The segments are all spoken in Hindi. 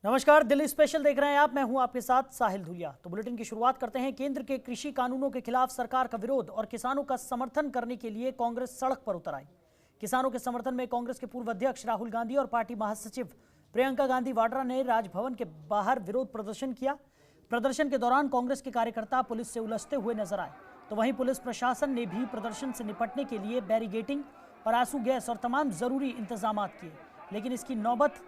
नमस्कार, दिल्ली स्पेशल देख रहे हैं आप। मैं हूं आपके साथ साहिल धुलिया। तो बुलेटिन की शुरुआत करते हैं। केंद्र के कृषि कानूनों के खिलाफ सरकार का विरोध और किसानों का समर्थन करने के लिए कांग्रेस सड़क पर उतर आई। किसानों के समर्थन में कांग्रेस के पूर्व अध्यक्ष राहुल गांधी और पार्टी महासचिव प्रियंका गांधी वाड्रा ने राजभवन के बाहर विरोध प्रदर्शन किया। प्रदर्शन के दौरान कांग्रेस के कार्यकर्ता पुलिस से उलझते हुए नजर आए, तो वहीं पुलिस प्रशासन ने भी प्रदर्शन से निपटने के लिए बैरिगेटिंग और आंसू गैस और तमाम जरूरी इंतजाम किए, लेकिन इसकी नौबत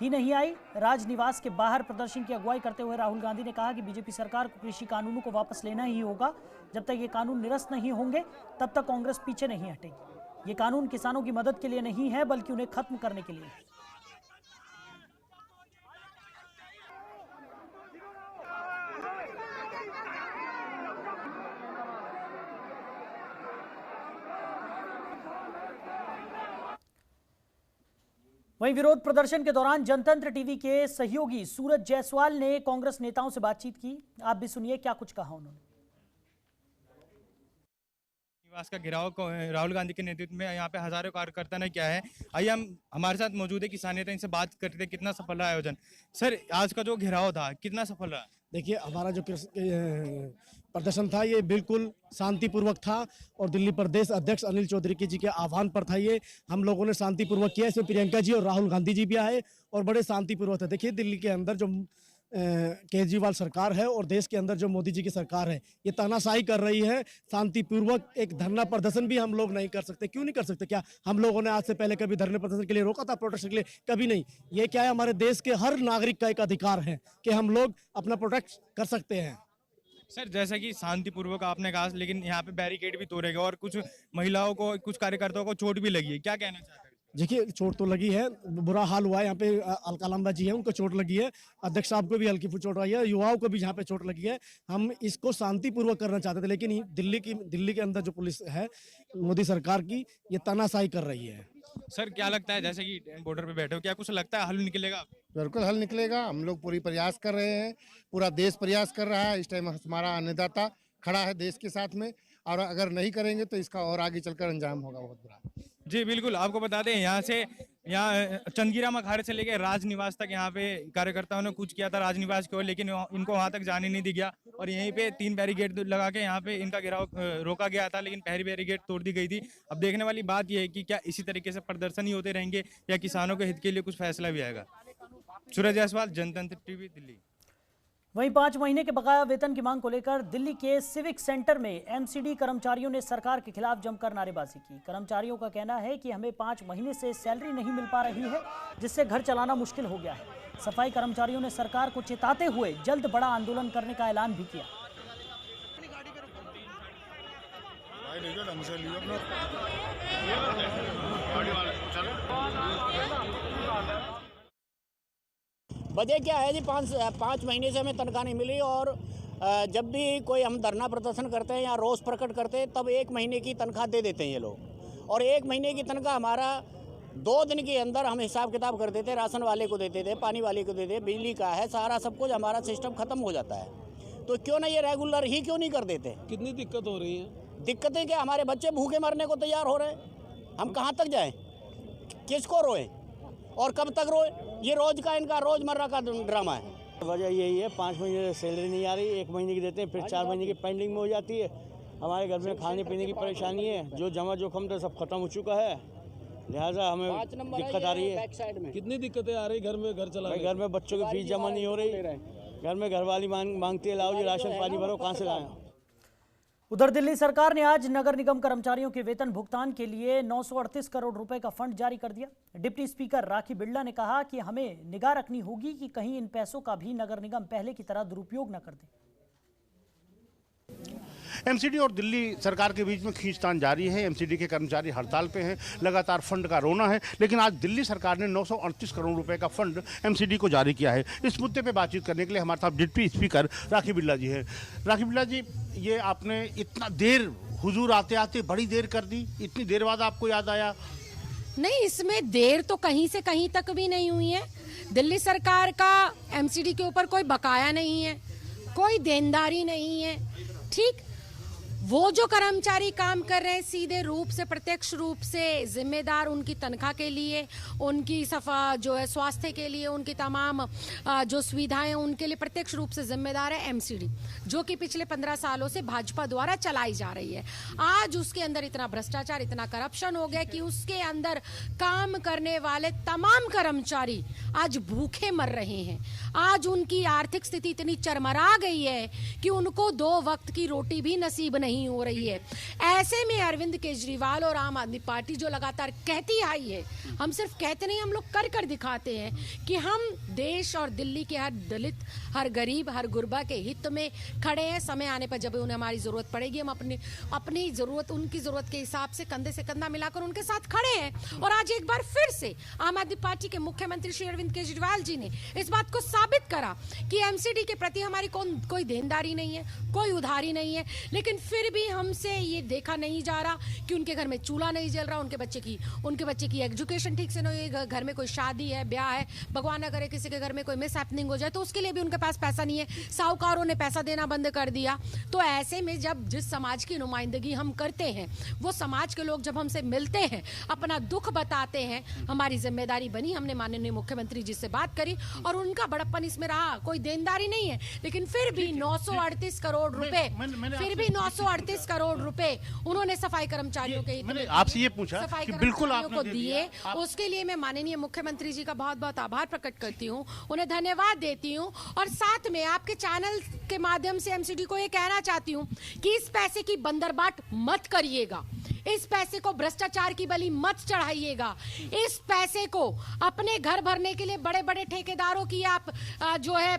ही नहीं आई। राजनिवास के बाहर प्रदर्शन की अगुवाई करते हुए राहुल गांधी ने कहा कि बीजेपी सरकार को कृषि कानूनों को वापस लेना ही होगा। जब तक ये कानून निरस्त नहीं होंगे तब तक कांग्रेस पीछे नहीं हटेगी। ये कानून किसानों की मदद के लिए नहीं है, बल्कि उन्हें खत्म करने के लिए है। वहीं विरोध प्रदर्शन के दौरान जनतंत्र टीवी के सहयोगी सूरज जायसवाल ने कांग्रेस नेताओं से बातचीत की। आप भी सुनिए क्या कुछ कहा उन्होंने। निवास का घेराव को राहुल गांधी के नेतृत्व में यहाँ पे हजारों कार्यकर्ता ने किया है। आइए हम हमारे साथ मौजूद है किसान नेता, इनसे बात करते थे कितना सफल रहा आयोजन। सर, आज का जो घेराव था कितना सफल रहा? देखिए, हमारा जो प्रदर्शन था ये बिल्कुल शांतिपूर्वक था और दिल्ली प्रदेश अध्यक्ष अनिल चौधरी जी के आह्वान पर था। ये हम लोगों ने शांतिपूर्वक किया। इसमें प्रियंका जी और राहुल गांधी जी भी आए और बड़े शांतिपूर्वक थे। देखिए, दिल्ली के अंदर जो केजरीवाल सरकार है और देश के अंदर जो मोदी जी की सरकार है, ये तानाशाही कर रही है। शांतिपूर्वक एक धरना प्रदर्शन भी हम लोग नहीं कर सकते। क्यों नहीं कर सकते? क्या हम लोगों ने आज से पहले कभी धरने प्रदर्शन के लिए रोका था? प्रोटेस्ट के लिए कभी नहीं। ये क्या है, हमारे देश के हर नागरिक का एक अधिकार है कि हम लोग अपना प्रोटेक्ट कर सकते हैं। सर, जैसा कि शांतिपूर्वक आपने कहा, लेकिन यहाँ पे बैरिकेड भी तोड़े गए और कुछ महिलाओं को, कुछ कार्यकर्ताओं को चोट भी लगी है। क्या कहना चाहते हैं? देखिए, चोट तो लगी है, बुरा हाल हुआ है। यहाँ पे अलकालंबा जी है, उनको चोट लगी है। अध्यक्ष साहब को भी हल्की फुल्की चोट आई है, युवाओं को भी यहाँ पे चोट लगी है। हम इसको शांतिपूर्वक करना चाहते थे, लेकिन दिल्ली के अंदर जो पुलिस है मोदी सरकार की, ये तानाशाही कर रही है। सर, क्या लगता है, जैसे कि बॉर्डर पे बैठे हो, क्या कुछ लगता है हल निकलेगा? बिल्कुल हल निकलेगा। हम लोग पूरी प्रयास कर रहे हैं, पूरा देश प्रयास कर रहा है। इस टाइम हमारा अन्नदाता खड़ा है देश के साथ में, और अगर नहीं करेंगे तो इसका और आगे चलकर अंजाम होगा बहुत बुरा। जी बिल्कुल, आपको बता दें यहाँ चंदगीरा मखाड़े से लेकर राजनिवास तक यहाँ पे कार्यकर्ताओं ने कुछ किया था राजनिवास की ओर, लेकिन इनको वहाँ तक जाने नहीं दिया और यहीं पे 3 बैरिकेड लगा के यहाँ पे इनका घेराव रोका गया था, लेकिन पहली बैरिकेड तोड़ दी गई थी। अब देखने वाली बात यह है कि क्या इसी तरीके से प्रदर्शन ही होते रहेंगे या किसानों के हित के लिए कुछ फैसला भी आएगा। सूरज जायसवाल, जनतंत्र टीवी, दिल्ली। वहीं 5 महीने के बकाया वेतन की मांग को लेकर दिल्ली के सिविक सेंटर में एमसीडी कर्मचारियों ने सरकार के खिलाफ जमकर नारेबाजी की। कर्मचारियों का कहना है कि हमें 5 महीने से सैलरी नहीं मिल पा रही है, जिससे घर चलाना मुश्किल हो गया है। सफाई कर्मचारियों ने सरकार को चेताते हुए जल्द बड़ा आंदोलन करने का ऐलान भी किया। वजह क्या है जी, 5 महीने से हमें तनख्वाह नहीं मिली और जब भी कोई हम धरना प्रदर्शन करते हैं या रोष प्रकट करते हैं तब 1 महीने की तनख्वाह दे देते हैं ये लोग। और 1 महीने की तनख्वाह हमारा 2 दिन के अंदर हम हिसाब किताब कर देते, राशन वाले को देते थे, पानी वाले को देते, बिजली का है, सारा सब कुछ हमारा सिस्टम खत्म हो जाता है। तो क्यों ना ये रेगुलर ही क्यों नहीं कर देते? कितनी दिक्कत हो रही है? दिक्कतें क्या, हमारे बच्चे भूखे मरने को तैयार हो रहे हैं। हम कहाँ तक जाएँ, किसको रोए और कब तक रोए? ये रोज का इनका रोजमर्रा का ड्रामा है। वजह यही है, 5 महीने से सैलरी नहीं आ रही, 1 महीने की देते हैं, फिर 4 महीने की पेंडिंग में हो जाती है। हमारे घर में खाने पीने की परेशानी है, जो जमा जोखम था सब खत्म हो चुका है, लिहाजा हमें दिक्कत आ रही है। कितनी दिक्कतें आ रही घर में? घर चला घर में बच्चों की फीस जमा नहीं हो रही, घर में घरवाली मांगती है, लाओ जी राशन पानी भरो, कहाँ से लाएं? उधर दिल्ली सरकार ने आज नगर निगम कर्मचारियों के वेतन भुगतान के लिए 938 करोड़ रुपए का फंड जारी कर दिया। डिप्टी स्पीकर राखी बिरला ने कहा कि हमें निगाह रखनी होगी कि कहीं इन पैसों का भी नगर निगम पहले की तरह दुरुपयोग न कर दे। एमसीडी और दिल्ली सरकार के बीच में खींचतान जारी है। एमसीडी के कर्मचारी हड़ताल पे हैं, लगातार फंड का रोना है, लेकिन आज दिल्ली सरकार ने 938 करोड़ रुपए का फंड एमसीडी को जारी किया है। इस मुद्दे पे बातचीत करने के लिए हमारे साथ डिप्टी स्पीकर राखी बिरला जी हैं। राखी बिरला जी, ये आपने इतना देर, हुजूर आते आते बड़ी देर कर दी, इतनी देर बाद आपको याद आया? नहीं, इसमें देर तो कहीं से कहीं तक भी नहीं हुई है। दिल्ली सरकार का एमसीडी के ऊपर कोई बकाया नहीं है, कोई देनदारी नहीं है, ठीक। वो जो कर्मचारी काम कर रहे हैं सीधे रूप से, प्रत्यक्ष रूप से जिम्मेदार उनकी तनख्वाह के लिए, उनकी सफा जो है स्वास्थ्य के लिए, उनकी तमाम जो सुविधाएं उनके लिए प्रत्यक्ष रूप से जिम्मेदार है एमसीडी, जो कि पिछले 15 सालों से भाजपा द्वारा चलाई जा रही है। आज उसके अंदर इतना भ्रष्टाचार, इतना करप्शन हो गया कि उसके अंदर काम करने वाले तमाम कर्मचारी आज भूखे मर रहे हैं। आज उनकी आर्थिक स्थिति इतनी चरमरा गई है कि उनको 2 वक्त की रोटी भी नसीब नहीं हो रही है। ऐसे में अरविंद केजरीवाल और आम आदमी पार्टी जो लगातार कहती आई है, हम सिर्फ कहते नहीं, हम लोग कर कर दिखाते हैं कि हम देश और दिल्ली के हर दलित, हर गरीब, हर गुरबा के हित में खड़े हैं। समय आने पर जब उन्हें हमारी जरूरत पड़ेगी, हम अपनी जरूरत, उनकी जरूरत के हिसाब से कंधे से कंधा मिलाकर उनके साथ खड़े हैं। और आज एक बार फिर से आम आदमी पार्टी के मुख्यमंत्री श्री अरविंद केजरीवाल जी ने इस बात को साबित करा कि एमसीडी के प्रति हमारी कोई देनदारी नहीं है, कोई उधारी नहीं है। लेकिन फिर भी हमसे ये देखा नहीं जा रहा कि उनके घर में चूल्हा नहीं जल रहा, उनके बच्चे की एजुकेशन ठीक से नहीं है, घर में कोई शादी है, ब्याह है, भगवान ना करे किसी के घर में कोई मिस हैपनिंग हो जाए तो उसके लिए भी उनके पास पैसा नहीं है, साहूकारों ने पैसा देना बंद कर दिया। तो ऐसे में जब जिस समाज की नुमाइंदगी हम करते हैं, वो समाज के लोग जब हमसे मिलते हैं, अपना दुख बताते हैं, हमारी जिम्मेदारी बनी, हमने माननीय मुख्यमंत्री जी से बात करी और उनका बड़प्पन इसमें रहा। कोई देनदारी नहीं है, लेकिन फिर भी 938 करोड़ रुपए, फिर भी 938 करोड़ रुपए उन्होंने सफाई कर्मचारियों के मैंने आपसे ये पूछा कि बिल्कुल आपने को दिए। उसके लिए मैं माननीय मुख्यमंत्री जी का बहुत बहुत आभार प्रकट करती हूँ, उन्हें धन्यवाद देती हूँ। और साथ में आपके चैनल के माध्यम से एमसीडी को ये कहना चाहती हूँ कि इस पैसे की बंदरबाट मत करिएगा, इस पैसे को भ्रष्टाचार की बलि मत चढ़ाइएगा, इस पैसे को अपने घर भरने के लिए बड़े बड़े ठेकेदारों की आप जो है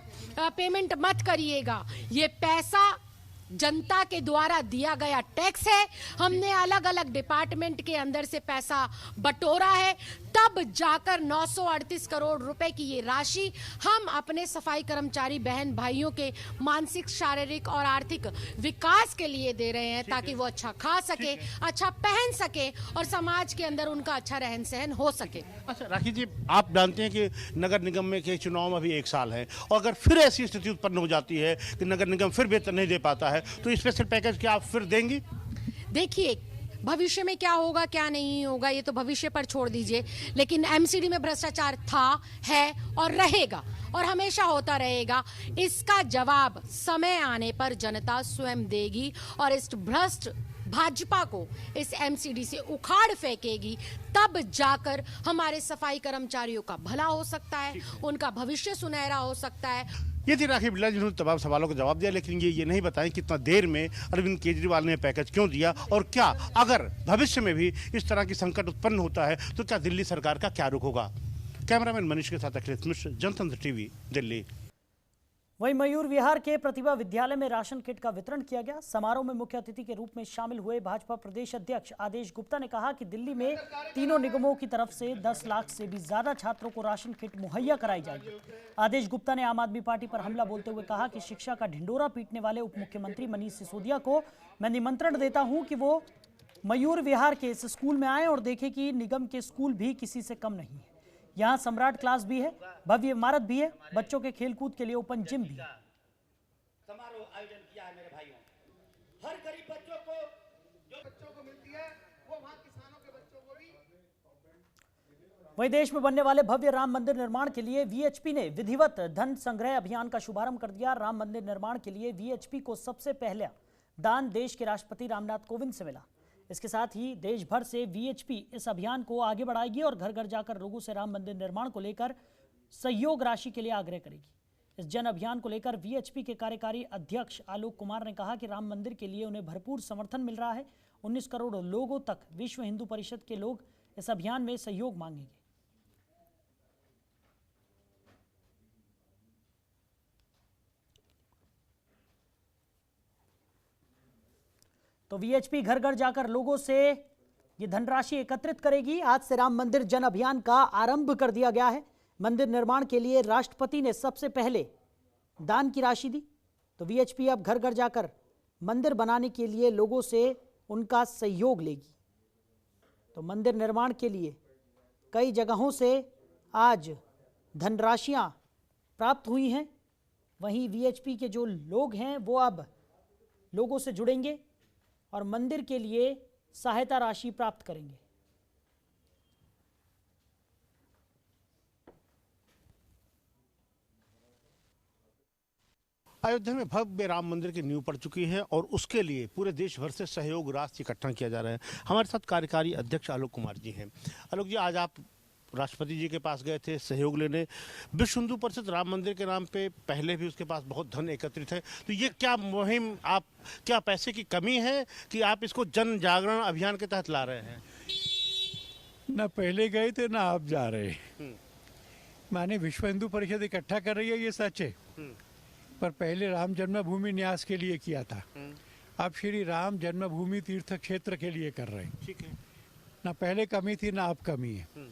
पेमेंट मत करिएगा। ये पैसा जनता के द्वारा दिया गया टैक्स है, हमने अलग अलग डिपार्टमेंट के अंदर से पैसा बटोरा है, तब जाकर 938 करोड़ रुपए की ये राशि हम अपने सफाई कर्मचारी बहन भाइयों के मानसिक, शारीरिक और आर्थिक विकास के लिए दे रहे हैं, ताकि वो अच्छा खा सके, अच्छा पहन सके और समाज के अंदर उनका अच्छा रहन सहन हो सके। अच्छा राखी जी, आप जानते हैं कि नगर निगम में के चुनाव में अभी 1 साल है और अगर फिर ऐसी स्थिति उत्पन्न हो जाती है कि नगर निगम फिर वेतन नहीं दे पाता है तो स्पेशल पैकेज क्या आप फिर देंगी? देखिए, भविष्य में क्या होगा क्या नहीं होगा ये तो भविष्य पर छोड़ दीजिए, लेकिन एमसीडी में भ्रष्टाचार था, है और रहेगा और हमेशा होता रहेगा। इसका जवाब समय आने पर जनता स्वयं देगी और इस भ्रष्ट भाजपा को इस एमसीडी से उखाड़ फेंकेगी, तब जाकर हमारे सफाई कर्मचारियों का भला हो सकता है, उनका भविष्य सुनहरा हो सकता है। ये थी राखी बिरला जिन्होंने तमाम सवालों का जवाब दिया, लेकिन ये नहीं बताएं कितना देर में अरविंद केजरीवाल ने पैकेज क्यों दिया और क्या अगर भविष्य में भी इस तरह की संकट उत्पन्न होता है तो क्या दिल्ली सरकार का क्या रुख होगा। कैमरामैन मनीष के साथ अखिलेश मिश्र, जनतंत्र टीवी, दिल्ली। वहीं मयूर विहार के प्रतिभा विद्यालय में राशन किट का वितरण किया गया। समारोह में मुख्य अतिथि के रूप में शामिल हुए भाजपा प्रदेश अध्यक्ष आदेश गुप्ता ने कहा कि दिल्ली में तीनों निगमों की तरफ से 10 लाख से भी ज्यादा छात्रों को राशन किट मुहैया कराई जाएगी। आदेश गुप्ता ने आम आदमी पार्टी पर हमला बोलते हुए कहा कि शिक्षा का ढिंडोरा पीटने वाले उप मुख्यमंत्री मनीष सिसोदिया को मैं निमंत्रण देता हूं कि वो मयूर विहार के इस स्कूल में आए और देखें कि निगम के स्कूल भी किसी से कम नहीं है। यहाँ सम्राट क्लास भी है, भव्य इमारत भी है, बच्चों के खेलकूद के लिए ओपन जिम भी है। समारोह आयोजन किया है मेरे भाइयों, हर गरीब बच्चों को जो बच्चों को मिलती है वो वहाँ किसानों के बच्चों को भी। वहीं देश में बनने वाले भव्य राम मंदिर निर्माण के लिए वीएचपी ने विधिवत धन संग्रह अभियान का शुभारंभ कर दिया। राम मंदिर निर्माण के लिए वीएचपी को सबसे पहला दान देश के राष्ट्रपति रामनाथ कोविंद से मिला। इसके साथ ही देश भर से वीएचपी इस अभियान को आगे बढ़ाएगी और घर घर जाकर लोगों से राम मंदिर निर्माण को लेकर सहयोग राशि के लिए आग्रह करेगी। इस जन अभियान को लेकर वीएचपी के कार्यकारी अध्यक्ष आलोक कुमार ने कहा कि राम मंदिर के लिए उन्हें भरपूर समर्थन मिल रहा है। 19 करोड़ लोगों तक विश्व हिंदू परिषद के लोग इस अभियान में सहयोग मांगेंगे। तो वीएचपी घर घर जाकर लोगों से ये धनराशि एकत्रित करेगी। आज से राम मंदिर जन अभियान का आरंभ कर दिया गया है। मंदिर निर्माण के लिए राष्ट्रपति ने सबसे पहले दान की राशि दी, तो वीएचपी अब घर घर जाकर मंदिर बनाने के लिए लोगों से उनका सहयोग लेगी। तो मंदिर निर्माण के लिए कई जगहों से आज धनराशियां प्राप्त हुई हैं। वहीं वीएचपी के जो लोग हैं वो अब लोगों से जुड़ेंगे, और मंदिर के लिए सहायता राशि प्राप्त करेंगे। अयोध्या में भव्य राम मंदिर की नींव पड़ चुकी है और उसके लिए पूरे देश भर से सहयोग राशि इकट्ठा किया जा रहा है। हमारे साथ कार्यकारी अध्यक्ष आलोक कुमार जी हैं। आलोक जी, आज आप राष्ट्रपति जी के पास गए थे सहयोग लेने। विश्व हिंदू परिषद राम मंदिर के नाम पे पहले भी उसके पास बहुत धन एकत्रित है, तो ये क्या मुहिम, आप क्या पैसे की कमी है कि आप इसको जन जागरण अभियान के तहत ला रहे हैं? ना पहले गए थे ना आप जा रहे। माने विश्व हिंदू परिषद इकट्ठा कर रही है, ये सच है, पर पहले राम जन्मभूमि न्यास के लिए किया था, अब श्री राम जन्मभूमि तीर्थ क्षेत्र के लिए कर रहे हैं। ठीक है। ना पहले कमी थी ना अब कमी है।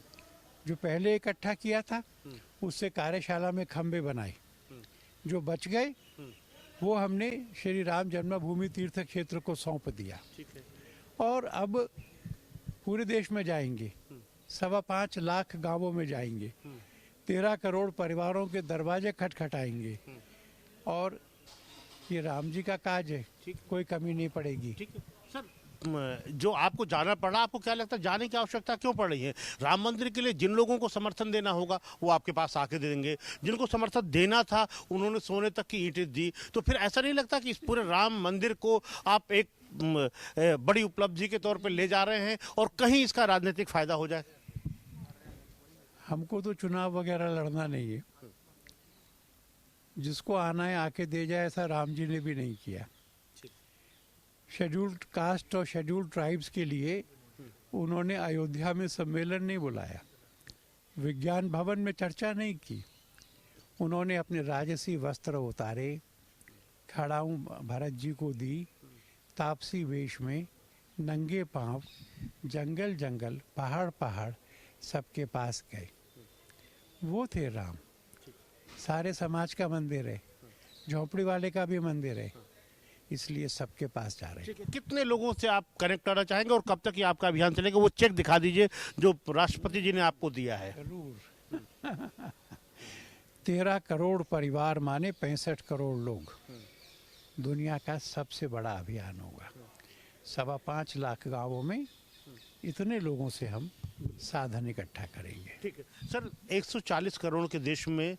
जो पहले इकट्ठा किया था उससे कार्यशाला में खंबे बनाए, जो बच गए वो हमने श्री राम जन्मभूमि तीर्थ क्षेत्र को सौंप दिया। ठीक है। और अब पूरे देश में जाएंगे, 5.25 लाख गांवों में जाएंगे, 13 करोड़ परिवारों के दरवाजे खटखटाएंगे और ये राम जी का काज है, कोई कमी नहीं पड़ेगी। ठीक है सर, जो आपको जाना पड़ा, आपको क्या लगता है जाने की आवश्यकता क्यों पड़ रही है? राम मंदिर के लिए जिन लोगों को समर्थन देना होगा वो आपके पास आके दे देंगे, जिनको समर्थन देना था उन्होंने सोने तक की ईंटें दी, तो फिर ऐसा नहीं लगता कि इस पूरे राम मंदिर को आप एक बड़ी उपलब्धि के तौर पर ले जा रहे हैं और कहीं इसका राजनीतिक फायदा हो जाए? हमको तो चुनाव वगैरह लड़ना नहीं है, जिसको आना है आके दे जाए, ऐसा राम जी ने भी नहीं किया। शेड्यूल्ड कास्ट और शेड्यूल्ड ट्राइब्स के लिए उन्होंने अयोध्या में सम्मेलन नहीं बुलाया, विज्ञान भवन में चर्चा नहीं की, उन्होंने अपने राजसी वस्त्र उतारे, खड़ाऊ भरत जी को दी, तापसी वेश में नंगे पांव जंगल जंगल पहाड़ पहाड़ सबके पास गए। वो थे राम। सारे समाज का मंदिर है, झोपड़ी वाले का भी मंदिर है, इसलिए सबके पास जा रहे हैं। कितने लोगों से आप कनेक्ट करना चाहेंगे और कब तक ये आपका अभियान चलेगा? वो चेक दिखा दीजिए जो राष्ट्रपति जी ने आपको दिया है। जरूर। 13 करोड़ परिवार माने 65 करोड़ लोग, दुनिया का सबसे बड़ा अभियान होगा। 5.25 लाख गांवों में इतने लोगों से हम साधन इकट्ठा करेंगे। ठीक है सर, 140 करोड़ के देश में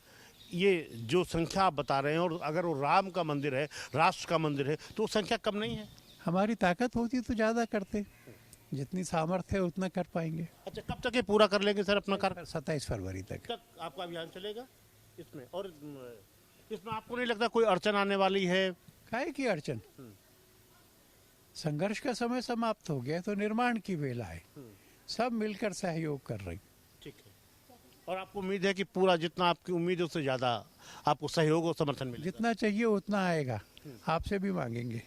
ये जो संख्या आप बता रहे हैं, और अगर वो राम का मंदिर है, राष्ट्र का मंदिर है, तो संख्या कम नहीं है। हमारी ताकत होती तो ज़्यादा करते, जितनी सामर्थ्य है उतना कर पाएंगे। अच्छा, कब तक ये पूरा कर लेंगे सर अपना कार्य? 27 फरवरी तक आपका अभियान चलेगा इसमें, और इसमें आपको नहीं लगता कोई अड़चन आने वाली है? काहे की अड़चन? संघर्ष का समय समाप्त हो गया तो निर्माण की वेला है, सब मिलकर सहयोग कर रहे। ठीक है, और आपको उम्मीद है कि पूरा जितना आपकी उम्मीद है उससे ज़्यादा आपको सहयोग और समर्थन मिलेगा? जितना चाहिए उतना आएगा, आपसे भी मांगेंगे।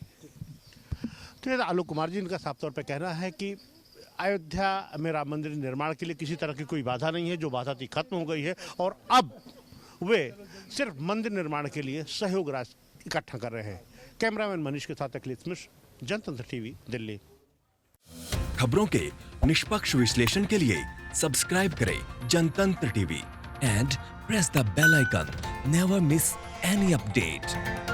तो ये आलोक कुमार जी, इनका साफ तौर पे कहना है कि अयोध्या में राम मंदिर निर्माण के लिए किसी तरह की कोई बाधा नहीं है, जो बाधा थी खत्म हो गई है और अब वे सिर्फ मंदिर निर्माण के लिए सहयोग राशि इकट्ठा कर रहे हैं। कैमरामैन मनीष के साथ अखिलेश मिश्र, जनतंत्र टीवी, दिल्ली। खबरों के निष्पक्ष विश्लेषण के लिए सब्सक्राइब करें Jantantra TV and press the bell icon. Never miss any update.